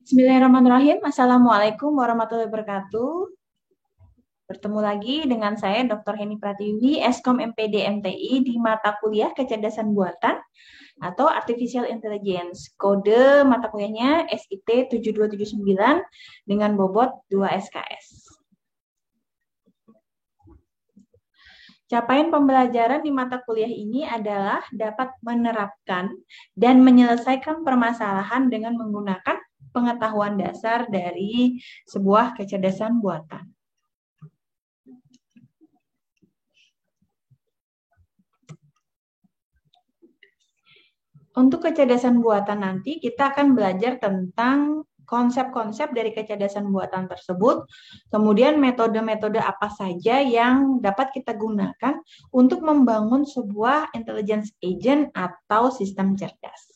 Bismillahirrahmanirrahim. Assalamualaikum warahmatullahi wabarakatuh. Bertemu lagi dengan saya Dr. Heni Pratiwi, Eskom MPD MTI di mata kuliah Kecerdasan Buatan atau Artificial Intelligence. Kode mata kuliahnya SIT 7279 dengan bobot 2 SKS. Capaian pembelajaran di mata kuliah ini adalah dapat menerapkan dan menyelesaikan permasalahan dengan menggunakan pengetahuan dasar dari sebuah kecerdasan buatan. Untuk kecerdasan buatan nanti kita akan belajar tentang konsep-konsep dari kecerdasan buatan tersebut, kemudian metode-metode apa saja yang dapat kita gunakan untuk membangun sebuah intelligence agent atau sistem cerdas.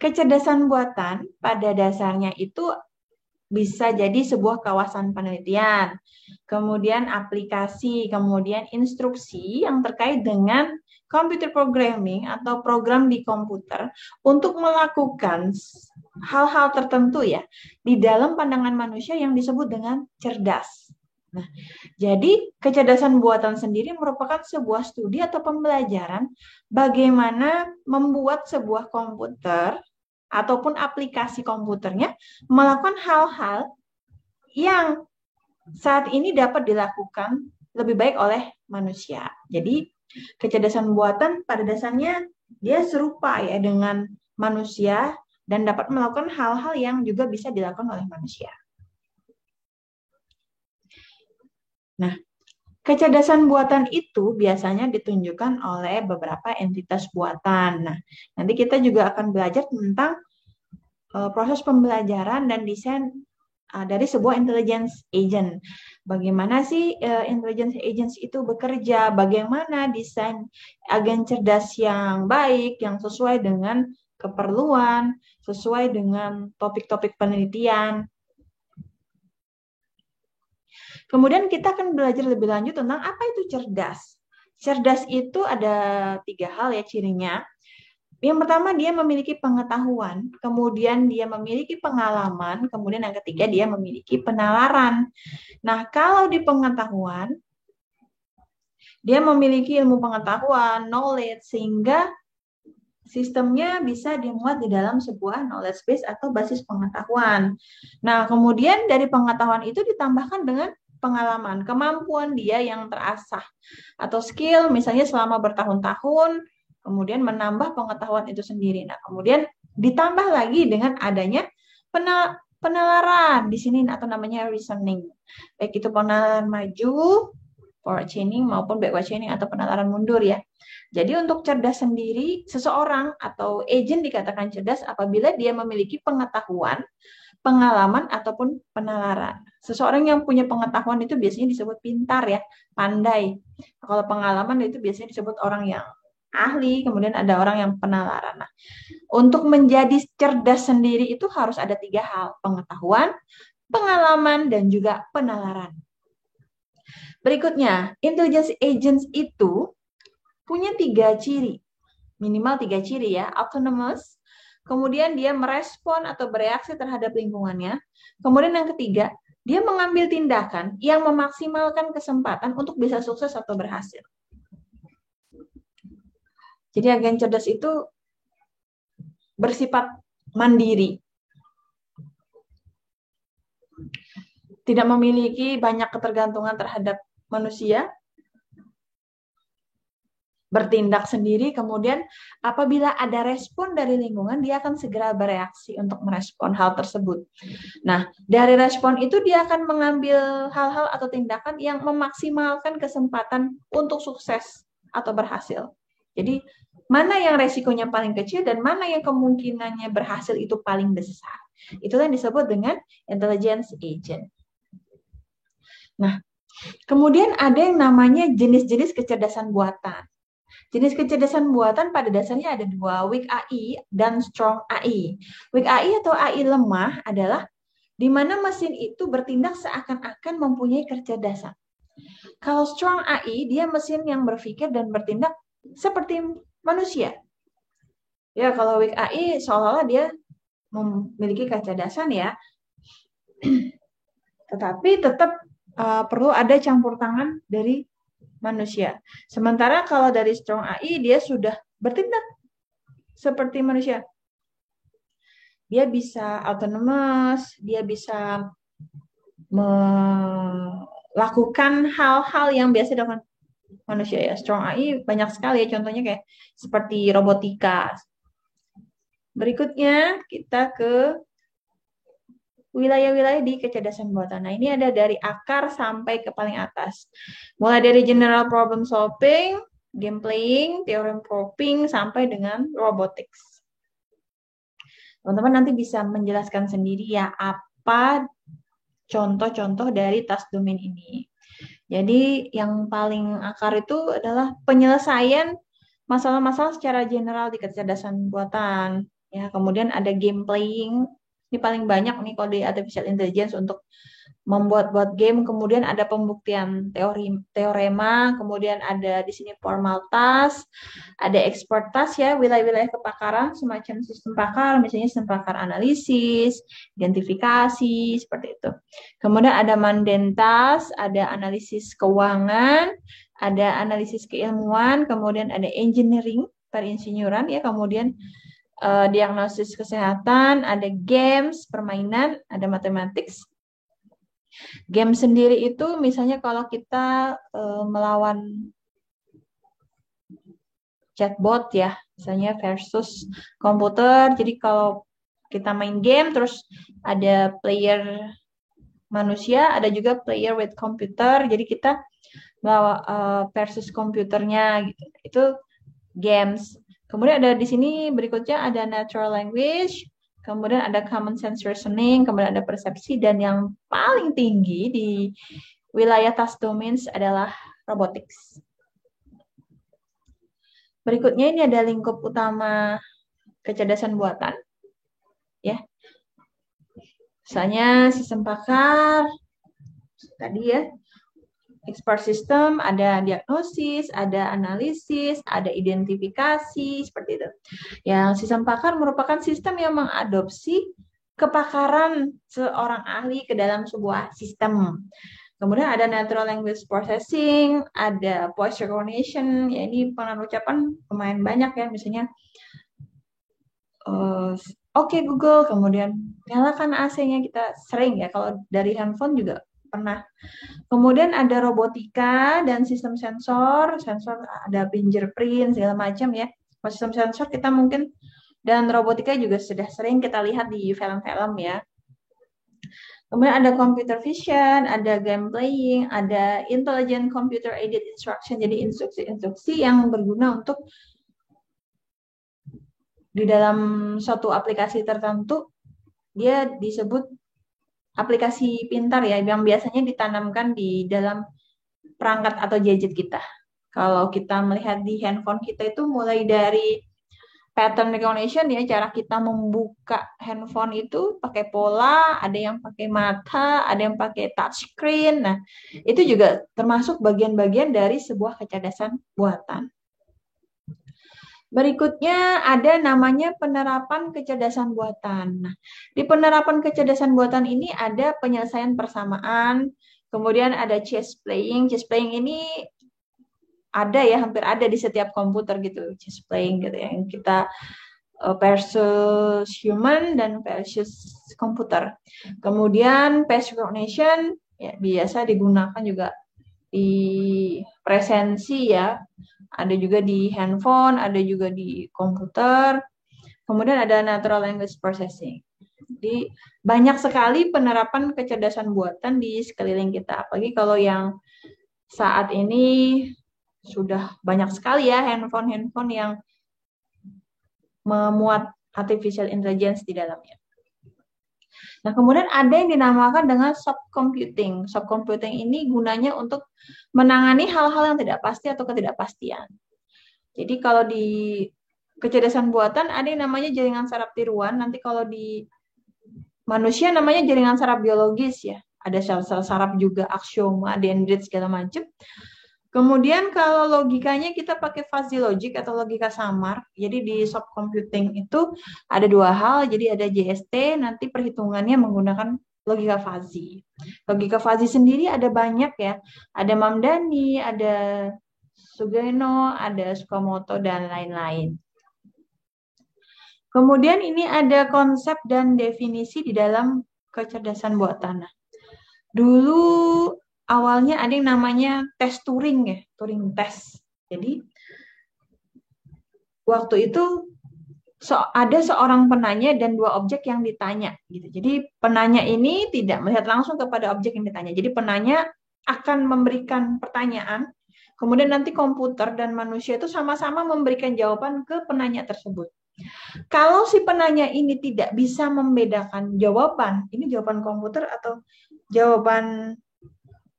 Kecerdasan buatan pada dasarnya itu bisa jadi sebuah kawasan penelitian, kemudian aplikasi, kemudian instruksi yang terkait dengan computer programming atau program di komputer untuk melakukan hal-hal tertentu ya di dalam pandangan manusia yang disebut dengan cerdas. Nah, jadi kecerdasan buatan sendiri merupakan sebuah studi atau pembelajaran bagaimana membuat sebuah komputer ataupun aplikasi komputernya melakukan hal-hal yang saat ini dapat dilakukan lebih baik oleh manusia. Jadi kecerdasan buatan pada dasarnya dia serupa ya dengan manusia dan dapat melakukan hal-hal yang juga bisa dilakukan oleh manusia. Nah, kecerdasan buatan itu biasanya ditunjukkan oleh beberapa entitas buatan. Nah, nanti kita juga akan belajar tentang proses pembelajaran dan desain dari sebuah intelligence agent. Bagaimana sih intelligence agents itu bekerja? Bagaimana desain agen cerdas yang baik, yang sesuai dengan keperluan, sesuai dengan topik-topik penelitian. Kemudian kita akan belajar lebih lanjut tentang apa itu cerdas. Cerdas itu ada 3 hal ya cirinya. Yang pertama dia memiliki pengetahuan, kemudian dia memiliki pengalaman, kemudian yang ketiga dia memiliki penalaran. Nah, kalau di pengetahuan, dia memiliki ilmu pengetahuan, knowledge, sehingga sistemnya bisa dimuat di dalam sebuah knowledge base atau basis pengetahuan. Nah, kemudian dari pengetahuan itu ditambahkan dengan pengalaman, kemampuan dia yang terasah atau skill misalnya selama bertahun-tahun, kemudian menambah pengetahuan itu sendiri. Nah, kemudian ditambah lagi dengan adanya penalaran di sini atau namanya reasoning. Baik itu penalaran maju, forward chaining maupun backward chaining atau penalaran mundur ya. Jadi untuk cerdas sendiri, seseorang atau agent dikatakan cerdas apabila dia memiliki pengetahuan, pengalaman, ataupun penalaran. Seseorang yang punya pengetahuan itu biasanya disebut pintar ya, pandai. Kalau pengalaman itu biasanya disebut orang yang ahli, kemudian ada orang yang penalaran. Nah, untuk menjadi cerdas sendiri itu harus ada 3 hal, pengetahuan, pengalaman, dan juga penalaran. Berikutnya, intelligence agents itu punya 3 ciri, minimal 3 ciri ya, autonomous, kemudian dia merespon atau bereaksi terhadap lingkungannya, kemudian yang ketiga, dia mengambil tindakan yang memaksimalkan kesempatan untuk bisa sukses atau berhasil. Jadi agen cerdas itu bersifat mandiri, tidak memiliki banyak ketergantungan terhadap manusia, bertindak sendiri, kemudian apabila ada respon dari lingkungan, dia akan segera bereaksi untuk merespon hal tersebut. Nah, dari respon itu dia akan mengambil hal-hal atau tindakan yang memaksimalkan kesempatan untuk sukses atau berhasil. Jadi, mana yang resikonya paling kecil dan mana yang kemungkinannya berhasil itu paling besar. Itulah yang disebut dengan intelligence agent. Nah, kemudian ada yang namanya jenis-jenis kecerdasan buatan. Jenis kecerdasan buatan pada dasarnya ada 2, weak AI dan strong AI. Weak AI atau AI lemah adalah di mana mesin itu bertindak seakan-akan mempunyai kecerdasan. Kalau strong AI, dia mesin yang berpikir dan bertindak seperti manusia. Ya, kalau weak AI seolah-olah dia memiliki kecerdasan ya, tetapi tetap perlu ada campur tangan dari manusia. Sementara kalau dari strong AI dia sudah bertindak seperti manusia. Dia bisa autonomous, dia bisa melakukan hal-hal yang biasa dilakukan manusia ya. Strong AI banyak sekali ya, contohnya kayak seperti robotika. Berikutnya kita ke wilayah-wilayah di kecerdasan buatan. Nah, ini ada dari akar sampai ke paling atas. Mulai dari general problem solving, game playing, theorem proving, sampai dengan robotics. Teman-teman nanti bisa menjelaskan sendiri ya apa contoh-contoh dari task domain ini. Jadi yang paling akar itu adalah penyelesaian masalah-masalah secara general di kecerdasan buatan. Ya, kemudian ada game playing. Ini paling banyak nih kalau di artificial intelligence untuk membuat-buat game. Kemudian ada pembuktian teorema, kemudian ada di sini formal task, ada expert task ya, wilayah-wilayah kepakaran semacam sistem pakar, misalnya sistem pakar analisis, identifikasi, seperti itu. Kemudian ada mundane task, ada analisis keuangan, ada analisis keilmuan, kemudian ada engineering, perinsinyuran ya, kemudian diagnosis kesehatan, ada games, permainan, ada mathematics. Game sendiri itu misalnya kalau kita melawan chatbot ya, misalnya versus komputer. Jadi kalau kita main game terus ada player manusia, ada juga player with computer. Jadi kita melawan versus komputernya gitu. Itu games. Kemudian ada di sini berikutnya ada natural language, kemudian ada common sense reasoning, kemudian ada persepsi, dan yang paling tinggi di wilayah task domains adalah robotics. Berikutnya ini ada lingkup utama kecerdasan buatan. Ya. Misalnya sistem pakar, tadi ya, expert system, ada diagnosis, ada analisis, ada identifikasi, seperti itu. Yang sistem pakar merupakan sistem yang mengadopsi kepakaran seorang ahli ke dalam sebuah sistem. Kemudian ada natural language processing, ada voice recognition, ya ini pengenal ucapan lumayan banyak ya, misalnya oke Google, kemudian nyalakan AC-nya, kita sering ya, kalau dari handphone juga pernah. Kemudian ada robotika dan sistem sensor ada fingerprint segala macam ya. Kalau sistem sensor kita mungkin, dan robotika juga sudah sering kita lihat di film-film ya. Kemudian ada computer vision, ada game playing, ada intelligent computer aided instruction, jadi instruksi-instruksi yang berguna untuk di dalam suatu aplikasi tertentu, dia disebut aplikasi pintar ya, yang biasanya ditanamkan di dalam perangkat atau gadget kita. Kalau kita melihat di handphone kita itu mulai dari pattern recognition ya, cara kita membuka handphone itu pakai pola, ada yang pakai mata, ada yang pakai touchscreen. Nah, itu juga termasuk bagian-bagian dari sebuah kecerdasan buatan. Berikutnya ada namanya penerapan kecerdasan buatan. Nah, di penerapan kecerdasan buatan ini ada penyelesaian persamaan, kemudian ada chess playing. Chess playing ini ada ya, hampir ada di setiap komputer gitu, chess playing gitu ya, yang kita versus human dan versus komputer. Kemudian face recognition ya biasa digunakan juga di presensi ya, ada juga di handphone, ada juga di komputer. Kemudian ada natural language processing. Jadi banyak sekali penerapan kecerdasan buatan di sekeliling kita, apalagi kalau yang saat ini sudah banyak sekali ya handphone yang memuat artificial intelligence di dalamnya. Nah, kemudian ada yang dinamakan dengan soft computing. Soft computing ini gunanya untuk menangani hal-hal yang tidak pasti atau ketidakpastian. Jadi kalau di kecerdasan buatan ada yang namanya jaringan saraf tiruan. Nanti kalau di manusia namanya jaringan saraf biologis ya. Ada sel-sel saraf juga, aksioma, dendrit segala macam. Kemudian kalau logikanya kita pakai fuzzy logic atau logika samar. Jadi di soft computing itu ada dua hal. Jadi ada JST, nanti perhitungannya menggunakan logika fuzzy. Logika fuzzy sendiri ada banyak ya. Ada Mamdani, ada Sugeno, ada Tsukamoto, dan lain-lain. Kemudian ini ada konsep dan definisi di dalam kecerdasan buatan. Dulu awalnya ada yang namanya tes Turing ya, Turing test. Jadi waktu itu ada seorang penanya dan dua objek yang ditanya gitu. Jadi penanya ini tidak melihat langsung kepada objek yang ditanya. Jadi penanya akan memberikan pertanyaan, kemudian nanti komputer dan manusia itu sama-sama memberikan jawaban ke penanya tersebut. Kalau si penanya ini tidak bisa membedakan jawaban, ini jawaban komputer atau jawaban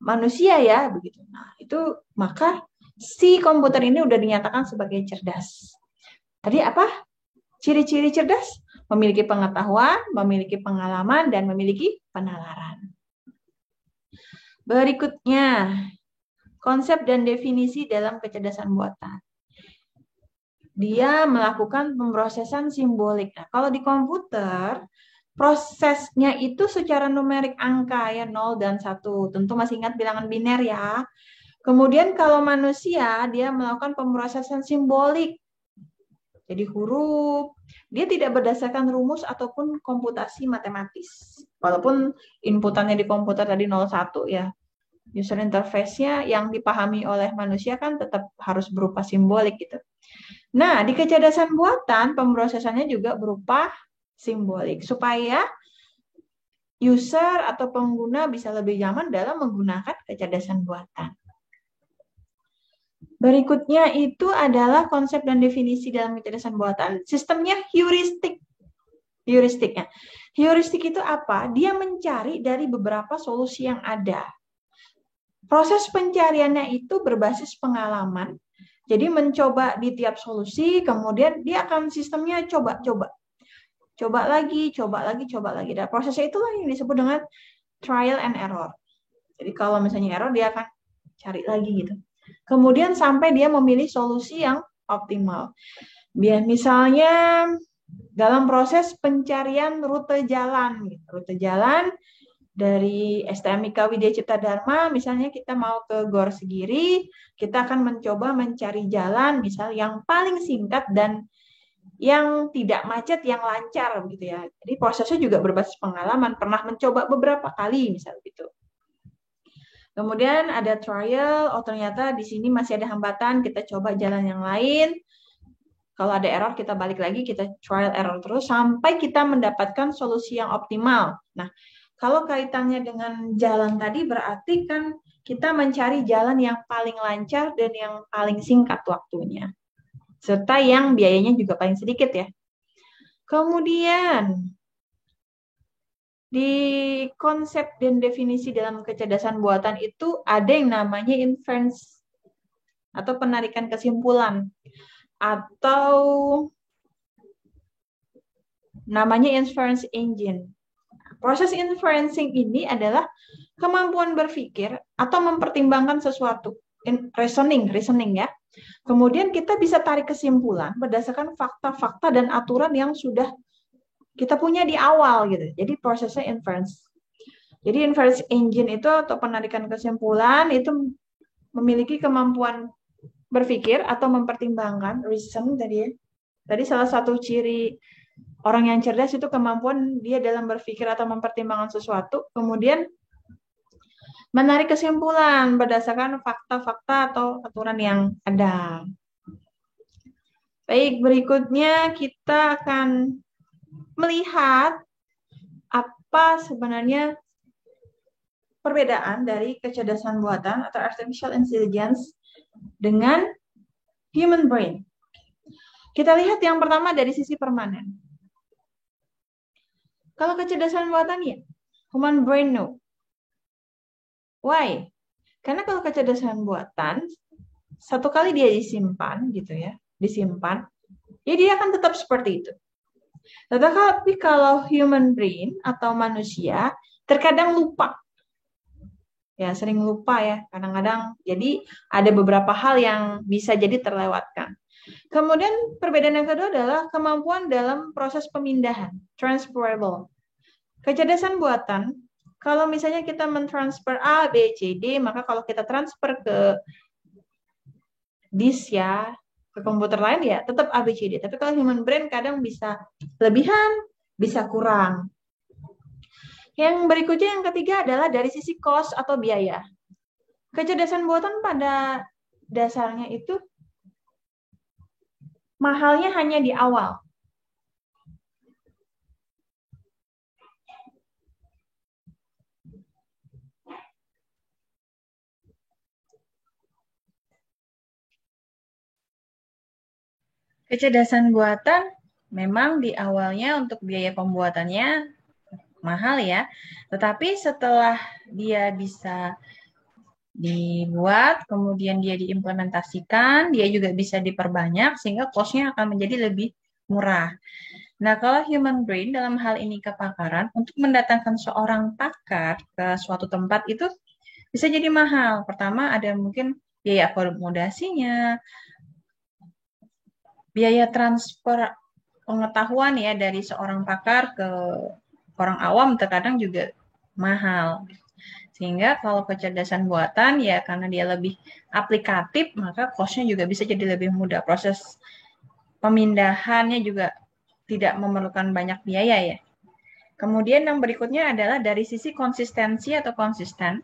manusia ya, begitu. Nah, itu maka si komputer ini udah dinyatakan sebagai cerdas. Tadi apa? Ciri-ciri cerdas? Memiliki pengetahuan, memiliki pengalaman, dan memiliki penalaran. Berikutnya, konsep dan definisi dalam kecerdasan buatan. Dia melakukan pemrosesan simbolik. Nah, kalau di komputer, prosesnya itu secara numerik angka ya, 0 dan 1. Tentu masih ingat bilangan biner ya. Kemudian kalau manusia, dia melakukan pemrosesan simbolik. Jadi huruf, dia tidak berdasarkan rumus ataupun komputasi matematis. Walaupun inputannya di komputer tadi 01 ya. User interface-nya yang dipahami oleh manusia kan tetap harus berupa simbolik gitu. Nah, di kecerdasan buatan, pemrosesannya juga berupa simbolik. Supaya user atau pengguna bisa lebih nyaman dalam menggunakan kecerdasan buatan. Berikutnya itu adalah konsep dan definisi dalam kecerdasan buatan. Sistemnya heuristik. Heuristiknya. Heuristik itu apa? Dia mencari dari beberapa solusi yang ada. Proses pencariannya itu berbasis pengalaman. Jadi mencoba di tiap solusi, kemudian dia akan sistemnya coba-coba. Coba lagi, coba lagi, coba lagi. Dan prosesnya itulah yang disebut dengan trial and error. Jadi kalau misalnya error, dia akan cari lagi gitu. Kemudian sampai dia memilih solusi yang optimal. Biar misalnya dalam proses pencarian rute jalan, gitu. Rute jalan dari STMIK Widya Cipta Dharma, misalnya kita mau ke Gor Segiri, kita akan mencoba mencari jalan, misal yang paling singkat dan yang tidak macet, yang lancar, begitu ya. Jadi prosesnya juga berbasis pengalaman, pernah mencoba beberapa kali, misal gitu. Kemudian ada trial, oh ternyata di sini masih ada hambatan, kita coba jalan yang lain. Kalau ada error, kita balik lagi, kita trial error terus, sampai kita mendapatkan solusi yang optimal. Nah, kalau kaitannya dengan jalan tadi, berarti kan kita mencari jalan yang paling lancar dan yang paling singkat waktunya. Serta yang biayanya juga paling sedikit ya. Kemudian, di konsep dan definisi dalam kecerdasan buatan itu ada yang namanya inference atau penarikan kesimpulan atau namanya inference engine. Proses inferencing ini adalah kemampuan berpikir atau mempertimbangkan sesuatu, reasoning ya. Kemudian kita bisa tarik kesimpulan berdasarkan fakta-fakta dan aturan yang sudah kita punya di awal gitu. Jadi prosesnya inference. Jadi inference engine itu atau penarikan kesimpulan itu memiliki kemampuan berpikir atau mempertimbangkan, reason tadi ya. Tadi salah satu ciri orang yang cerdas itu kemampuan dia dalam berpikir atau mempertimbangkan sesuatu, kemudian menarik kesimpulan berdasarkan fakta-fakta atau aturan yang ada. Baik, berikutnya kita akan melihat apa sebenarnya perbedaan dari kecerdasan buatan atau artificial intelligence dengan human brain. Kita lihat yang pertama dari sisi permanen. Kalau kecerdasan buatan ya, human brain no. Why? Karena kalau kecerdasan buatan, satu kali dia disimpan gitu ya, disimpan, ya dia akan tetap seperti itu. Tetapi kalau human brain atau manusia terkadang lupa. Ya, sering lupa ya, kadang-kadang. Jadi ada beberapa hal yang bisa jadi terlewatkan. Kemudian perbedaan yang kedua adalah kemampuan dalam proses pemindahan, transferable. Kecerdasan buatan, kalau misalnya kita mentransfer A, B, C, D, maka kalau kita transfer ke disk ya, ke komputer lain ya tetap A, B, C, D. Tapi kalau human brain kadang bisa lebihan, bisa kurang. Yang berikutnya yang ketiga adalah dari sisi cost atau biaya. Kecerdasan buatan pada dasarnya itu mahalnya hanya di awal. Kecerdasan buatan memang di awalnya untuk biaya pembuatannya mahal ya, tetapi setelah dia bisa dibuat, kemudian dia diimplementasikan, dia juga bisa diperbanyak sehingga cost-nya akan menjadi lebih murah. Nah, kalau human brain dalam hal ini kepakaran, untuk mendatangkan seorang pakar ke suatu tempat itu bisa jadi mahal. Pertama ada mungkin biaya akomodasinya, biaya transfer pengetahuan ya dari seorang pakar ke orang awam terkadang juga mahal. Sehingga kalau kecerdasan buatan ya karena dia lebih aplikatif maka cost-nya juga bisa jadi lebih mudah. Proses pemindahannya juga tidak memerlukan banyak biaya ya. Kemudian yang berikutnya adalah dari sisi konsistensi atau konsisten.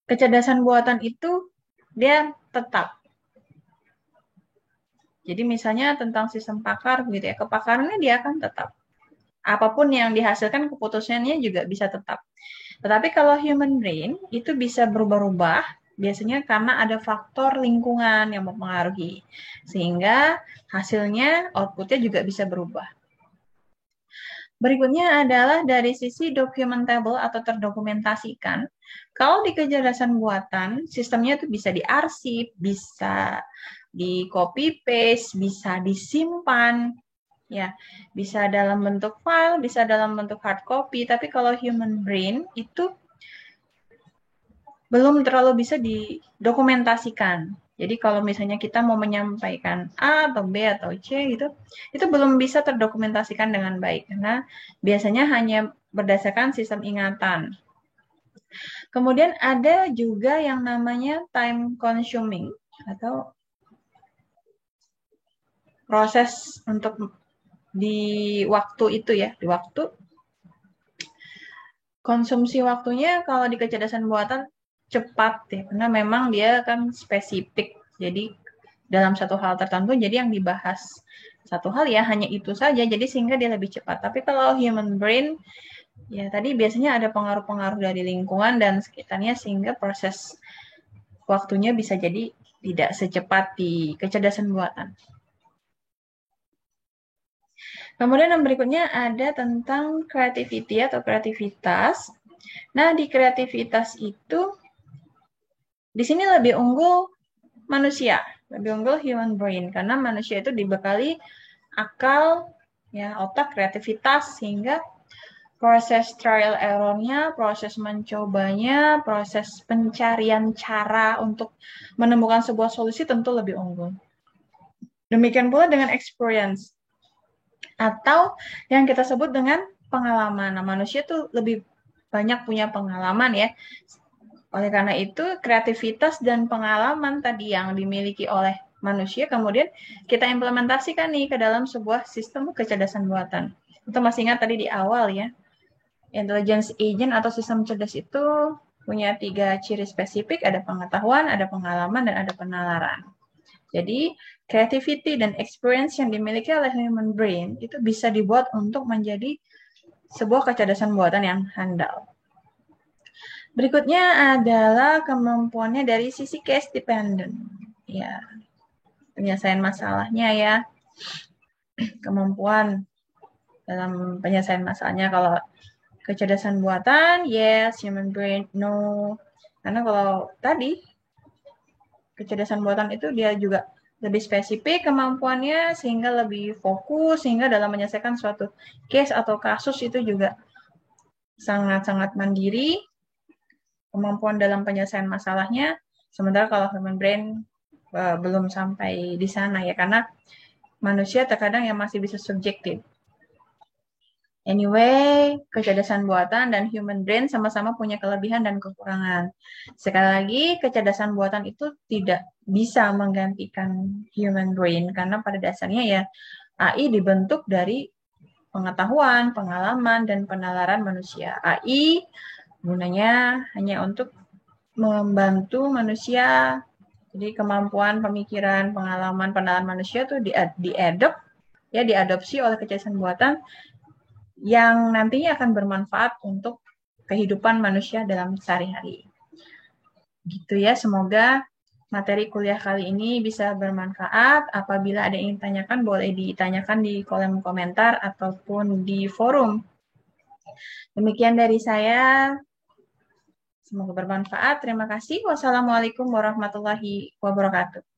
Kecerdasan buatan itu dia tetap. Jadi misalnya tentang sistem pakar gitu ya, kepakarannya dia akan tetap. Apapun yang dihasilkan keputusannya juga bisa tetap. Tetapi kalau human brain itu bisa berubah-ubah biasanya karena ada faktor lingkungan yang mempengaruhi. Sehingga hasilnya, outputnya juga bisa berubah. Berikutnya adalah dari sisi documentable atau terdokumentasikan. Kalau di kecerdasan buatan, sistemnya itu bisa diarsip, bisa di copy paste, bisa disimpan, ya, bisa dalam bentuk file, bisa dalam bentuk hard copy. Tapi kalau human brain itu belum terlalu bisa didokumentasikan. Jadi kalau misalnya kita mau menyampaikan A atau B atau C gitu, itu belum bisa terdokumentasikan dengan baik karena biasanya hanya berdasarkan sistem ingatan. Kemudian ada juga yang namanya time consuming atau proses untuk di waktu itu ya, di waktu konsumsi waktunya kalau di kecerdasan buatan cepat ya, karena memang dia kan spesifik. Jadi dalam satu hal tertentu, jadi yang dibahas satu hal ya hanya itu saja, jadi sehingga dia lebih cepat. Tapi kalau human brain, ya tadi biasanya ada pengaruh-pengaruh dari lingkungan dan sekitarnya sehingga proses waktunya bisa jadi tidak secepat di kecerdasan buatan. Kemudian yang berikutnya ada tentang creativity atau kreativitas. Nah, di kreativitas itu di sini lebih unggul manusia, lebih unggul human brain karena manusia itu dibekali akal, ya, otak, kreativitas sehingga proses trial error-nya, proses mencobanya, proses pencarian cara untuk menemukan sebuah solusi tentu lebih unggul. Demikian pula dengan experience atau yang kita sebut dengan pengalaman. Nah, manusia tuh lebih banyak punya pengalaman ya. Oleh karena itu, kreativitas dan pengalaman tadi yang dimiliki oleh manusia, kemudian kita implementasikan nih ke dalam sebuah sistem kecerdasan buatan. Itu masih ingat tadi di awal ya, intelligence agent atau sistem cerdas itu punya 3 ciri spesifik, ada pengetahuan, ada pengalaman, dan ada penalaran. Jadi, creativity dan experience yang dimiliki oleh human brain itu bisa dibuat untuk menjadi sebuah kecerdasan buatan yang handal. Berikutnya adalah kemampuannya dari sisi case dependent. Ya, penyelesaian masalahnya ya. Kemampuan dalam penyelesaian masalahnya kalau kecerdasan buatan, yes, human brain, no. Karena kalau tadi kecerdasan buatan itu dia juga lebih spesifik kemampuannya sehingga lebih fokus sehingga dalam menyelesaikan suatu case atau kasus itu juga sangat-sangat mandiri. kemampuan dalam penyelesaian masalahnya. Sementara kalau human brain belum sampai di sana ya, karena manusia terkadang yang masih bisa subjektif. Anyway, kecerdasan buatan dan human brain sama-sama punya kelebihan dan kekurangan. Sekali lagi, kecerdasan buatan itu tidak bisa menggantikan human brain karena pada dasarnya ya AI dibentuk dari pengetahuan, pengalaman, dan penalaran manusia. AI gunanya hanya untuk membantu manusia. Jadi kemampuan pemikiran, pengalaman, penalaran manusia itu diadopsi oleh kecerdasan buatan yang nantinya akan bermanfaat untuk kehidupan manusia dalam sehari-hari. Gitu ya, semoga materi kuliah kali ini bisa bermanfaat. Apabila ada yang ditanyakan, boleh ditanyakan di kolom komentar ataupun di forum. Demikian dari saya. Semoga bermanfaat. Terima kasih. Wassalamualaikum warahmatullahi wabarakatuh.